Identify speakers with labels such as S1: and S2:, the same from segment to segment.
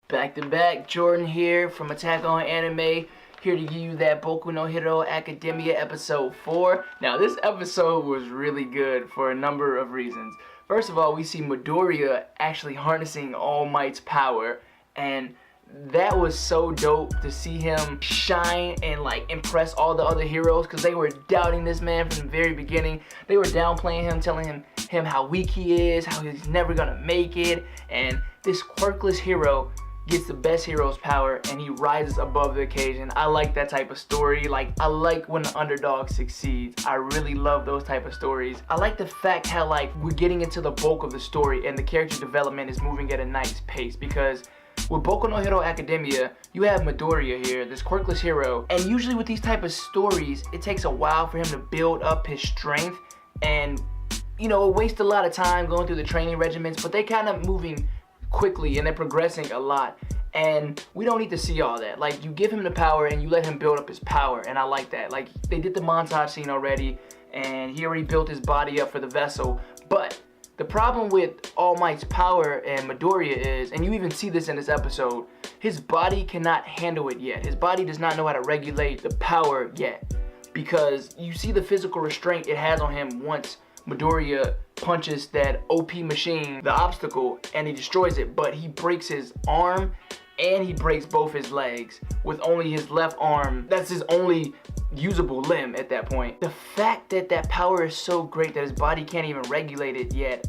S1: Back to back, Jordan here from AttackOnAnime, here to give you that Boku No Hero Academia episode 4. Now this episode was really good for a number of reasons. First of all, we see Midoriya actually harnessing All Might's power, and that was so dope to see him shine and like impress all the other heroes, because they were doubting this man from the very beginning. They were downplaying him, telling him how weak he is, how he's never gonna make it, and this quirkless hero gets the best hero's power and he rises above the occasion. I like that type of story. Like, I like when the underdog succeeds. I really love those type of stories. I like the fact how like we're getting into the bulk of the story and the character development is moving at a nice pace, because with Boku No Hero Academia, you have Midoriya here, this quirkless hero, and usually with these type of stories, it takes a while for him to build up his strength, and you know, it wastes a lot of time going through the training regimens, but they kind of moving quickly and they're progressing a lot, and we don't need to see all that. Like, you give him the power and you let him build up his power, and I like that. Like, they did the montage scene already and he already built his body up for the vessel, but the problem with All Might's power and Midoriya is, and you even see this in this episode, his body cannot handle it yet. His body does not know how to regulate the power yet, because you see the physical restraint it has on him once Midoriya punches that OP machine, the obstacle, and he destroys it, but he breaks his arm and he breaks both his legs with only his left arm. That's his only usable limb at that point. The fact that that power is so great that his body can't even regulate it yet,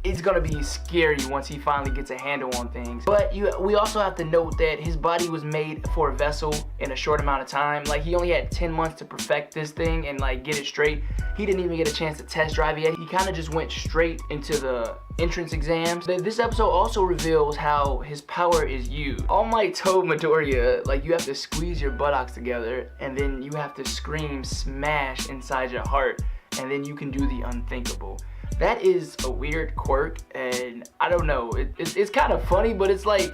S1: it's gonna be scary once he finally gets a handle on things. But we also have to note that his body was made for a vessel in a short amount of time. Like, he only had 10 months to perfect this thing and like get it straight. He didn't even get a chance to test drive it yet. He kind of just went straight into the entrance exams. This episode also reveals how his power is used. All Might told Midoriya, like, you have to squeeze your buttocks together and then you have to scream smash inside your heart, and then you can do the unthinkable. That is a weird quirk, and I don't know, it's kind of funny, but it's like,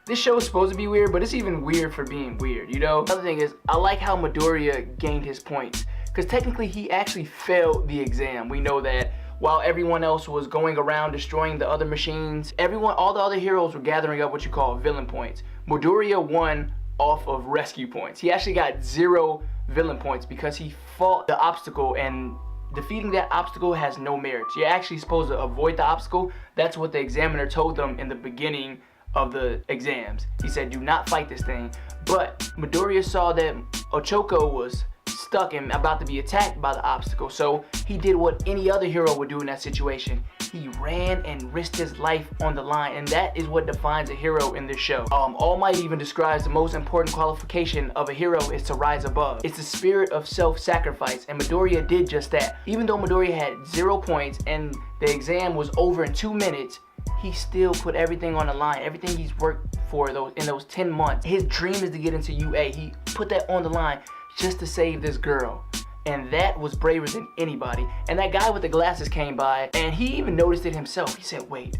S1: this show is supposed to be weird, but it's even weird for being weird, you know? Another thing is, I like how Midoriya gained his points, because technically he actually failed the exam. We know that while everyone else was going around destroying the other machines, all the other heroes were gathering up what you call villain points. Midoriya won off of rescue points. He actually got 0 villain points because he fought the obstacle, and defeating that obstacle has no merits. You're actually supposed to avoid the obstacle. That's what the examiner told them in the beginning of the exams. He said, do not fight this thing. But Midoriya saw that Ochoko was stuck and about to be attacked by the obstacle, so he did what any other hero would do in that situation. He ran and risked his life on the line, and that is what defines a hero in this show. All Might even describes the most important qualification of a hero is to rise above. It's the spirit of self-sacrifice, and Midoriya did just that. Even though Midoriya had 0 points and the exam was over in 2 minutes, he still put everything on the line, everything he's worked for in those 10 months. His dream is to get into UA. He put that on the line just to save this girl. And that was braver than anybody. And that guy with the glasses came by, and he even noticed it himself. He said, wait,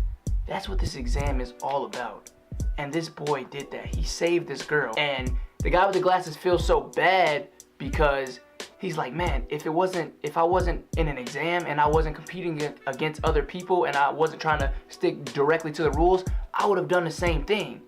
S1: that's what this exam is all about. And this boy did that. He saved this girl. And the guy with the glasses feels so bad because he's like, man, if I wasn't in an exam and I wasn't competing against other people and I wasn't trying to stick directly to the rules, I would have done the same thing.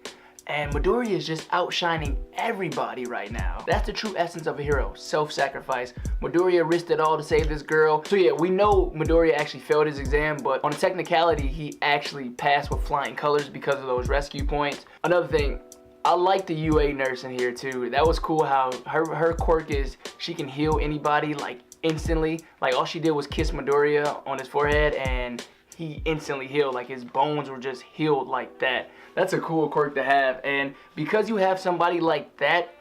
S1: And Midoriya is just outshining everybody right now. That's the true essence of a hero, self-sacrifice. Midoriya risked it all to save this girl. So yeah, we know Midoriya actually failed his exam, but on a technicality, he actually passed with flying colors because of those rescue points. Another thing, I like the UA nurse in here too. That was cool how her quirk is she can heal anybody like instantly. Like, all she did was kiss Midoriya on his forehead and he instantly healed. Like, his bones were just healed like that. That's a cool quirk to have, and because you have somebody like that,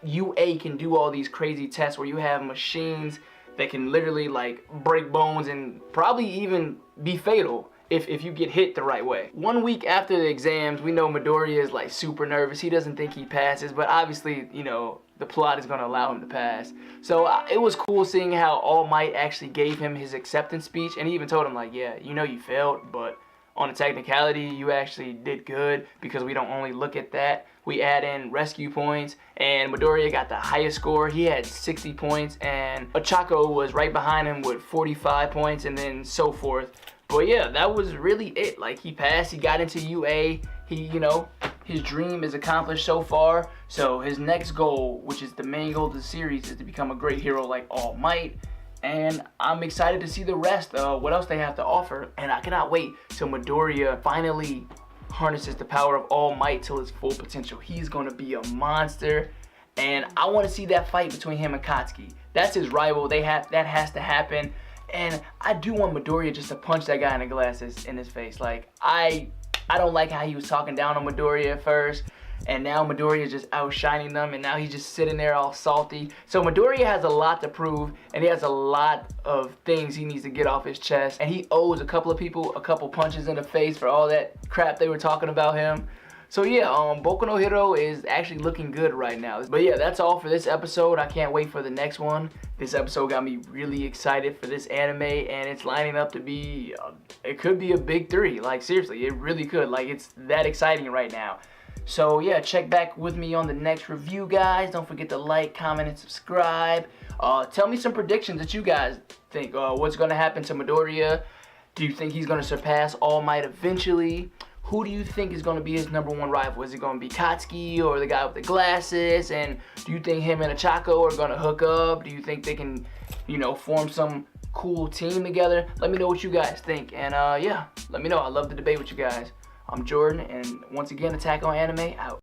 S1: UA can do all these crazy tests where you have machines that can literally like break bones and probably even be fatal if you get hit the right way. 1 week after the exams, we know Midoriya is like super nervous. He doesn't think he passes, but obviously, you know, the plot is going to allow him to pass. So it was cool seeing how All Might actually gave him his acceptance speech, and he even told him like, yeah, you know you failed, but on a technicality, you actually did good, because we don't only look at that. We add in rescue points, and Midoriya got the highest score. He had 60 points, and Ochako was right behind him with 45 points, and then so forth. But yeah, that was really it. Like, he passed, he got into UA, his dream is accomplished so far. So his next goal, which is the main goal of the series, is to become a great hero like All Might. And I'm excited to see the rest, what else they have to offer. And I cannot wait till Midoriya finally harnesses the power of All Might till its full potential. He's gonna be a monster. And I want to see that fight between him and Katsuki. That's his rival. That has to happen. And I do want Midoriya just to punch that guy in the glasses in his face. Like, I don't like how he was talking down on Midoriya at first. And now Midoriya is just outshining them, and now he's just sitting there all salty. So Midoriya has a lot to prove, and he has a lot of things he needs to get off his chest. And he owes a couple of people a couple punches in the face for all that crap they were talking about him. So yeah, Boku no Hero is actually looking good right now. But yeah, that's all for this episode. I can't wait for the next one. This episode got me really excited for this anime, and it's lining up to be, it could be a big 3. Like, seriously, it really could. Like, it's that exciting right now. So yeah, check back with me on the next review, guys. Don't forget to like, comment, and subscribe. Tell me some predictions that you guys think. What's going to happen to Midoriya? Do you think he's going to surpass All Might eventually? Who do you think is going to be his #1 rival? Is it going to be Katsuki or the guy with the glasses? And do you think him and Achako are going to hook up? Do you think they can, form some cool team together? Let me know what you guys think. And yeah, let me know. I love to debate with you guys. I'm Jordan, and once again, Attack on Anime out.